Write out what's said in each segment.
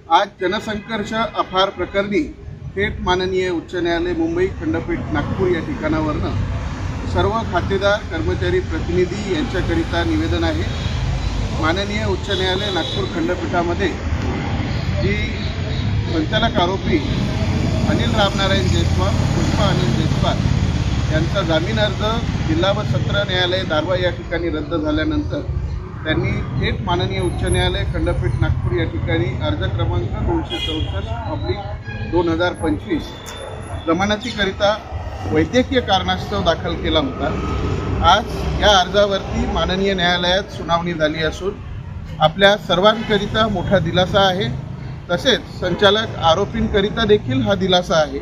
आज जनसंघर्ष अफार प्रकरणी थेट माननीय उच्च न्यायालय मुंबई खंडपीठ नागपूर या ठिकाणावरनं सर्व खातेदार कर्मचारी प्रतिनिधी यांच्याकरिता निवेदन आहे। माननीय उच्च न्यायालय नागपूर खंडपीठामध्ये जी संचालक आरोपी अनिल रामनारायण जयस्वाल पुष्पा अनिल जयस्वाल यांचा जामीन अर्ज जिल्हा व सत्र न्यायालय दारवा या ठिकाणी रद्द झाल्यानंतर त्यांनी थेट माननीय उच्च न्यायालय खंडपीठ नागपूर या ठिकाणी अर्ज क्रमांक 264/2025 जमानतीकरिता वैद्यकीय कारणास्तव दाखल केला होता। आज या अर्जावरती माननीय न्यायालयात सुनावणी झाली असून आपल्या सर्वांकरिता मोठा दिलासा आहे। तसेच संचालक आरोपींकरिता देखील हा दिलासा आहे।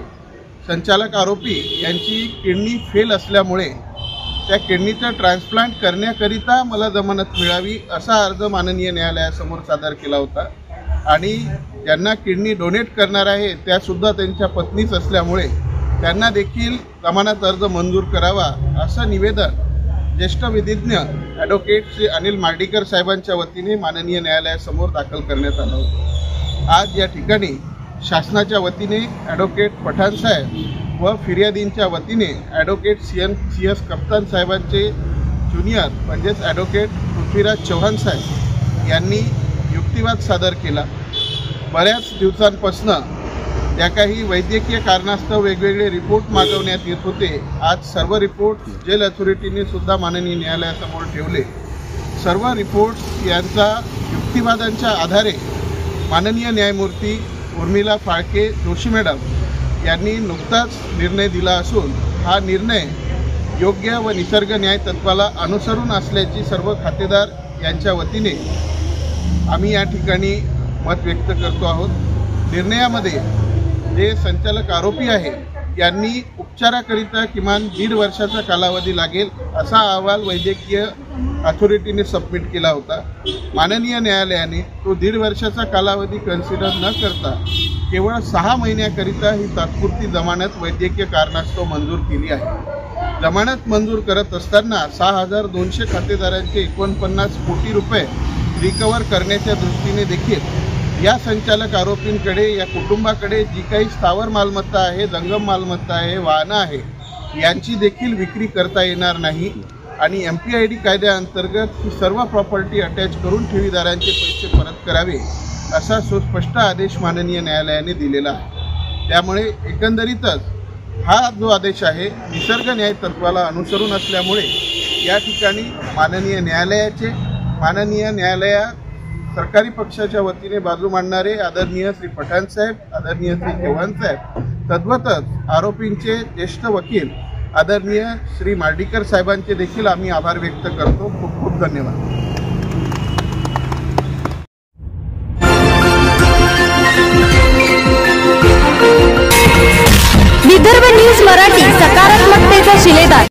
संचालक आरोपी यांची किडनी फेल असल्यामुळे त्या किडनीचं ट्रान्सप्लांट करण्याकरिता मला जमानत मिळावी असा अर्ज माननीय न्यायालयासमोर सादर केला होता आणि ज्यांना किडनी डोनेट करणार आहे त्यासुद्धा त्यांच्या पत्नीच असल्यामुळे त्यांना देखील जमानत अर्ज मंजूर करावा असं निवेदन ज्येष्ठ विधिज्ञ ॲडव्होकेट श्री अनिल मार्डीकर साहेबांच्या वतीने माननीय न्यायालयासमोर दाखल करण्यात आलं होतं। आज या ठिकाणी शासनाच्या वतीने ॲडव्होकेट पठाण साहेब व फिर्यादींच्या वतीने ॲडव्होकेट सी एस कप्तान साहेबांचे ज्युनियर म्हणजेच ॲडव्होकेट पृथ्वीराज चव्हाण साहेब यांनी युक्तिवाद सादर केला। बऱ्याच दिवसांपासून ज्या काही वैद्यकीय कारणास्तव वेगवेगळे रिपोर्ट मागवण्यात येत होते, आज सर्व रिपोर्ट जेल अथॉरिटीने सुद्धा माननीय न्यायालयासमोर ठेवले। सर्व रिपोर्ट्स यांचा युक्तिवादांच्या आधारे माननीय न्यायमूर्ती उर्मिला फाळके जोशी मॅडम यांनी नुकताच निर्णय दिला असून हा निर्णय योग्य व निसर्ग न्याय तत्वाला अनुसरून असल्याची सर्व खातेदार यांच्या वतीने आम्ही या ठिकाणी मत व्यक्त करतो आहोत। निर्णयामध्ये जे संचालक आरोपी आहे यांनी उपचाराकरिता किमान 1.5 वर्षाचा कालावधी लागेल असा अहवाल वैद्यकीय अथॉरिटीने सबमिट केला होता। माननीय न्यायालयाने तो 1.5 वर्षाचा कालावधी कन्सिडर न करता केवळ 6 महिन्याकरिता ही तात्पुरती जमानत वैद्यकीय कारणास्तव मंजूर केली आहे। जमानत मंजूर करत असताना 6,200 खातेदारांचे 49 कोटी रुपये रिकवर करण्याच्या दृष्टीने देखील या संचालक आरोपींकडे या कुटुंबाकडे जी काही स्थावर मालमत्ता आहे, जंगम मालमत्ता आहे, वाहनं आहे यांची देखील विक्री करता येणार नाही आणि MPID कायद्याअंतर्गत ही सर्व प्रॉपर्टी अटॅच करून ठेवीदारांचे पैसे परत करावे असा सुस्पष्ट आदेश माननीय न्यायालयाने दिलेला आहे। त्यामुळे एकंदरीतच हा जो आदेश आहे निसर्ग न्याय तत्वाला अनुसरून असल्यामुळे या ठिकाणी माननीय न्यायालयात सरकारी पक्षाच्या वतीने बाजू मांडणारे आदरणीय श्री पठाण साहेब, आदरणीय श्री चव्हाण साहेब, तद्वतच आरोपींचे ज्येष्ठ वकील आदरणीय श्री मार्डीकर साहेबांचे देखील आम्ही आभार व्यक्त करतो। खूप खूप धन्यवाद। विदर्भ न्यूज मराठी, सकारात्मकतेचा शिलेदार।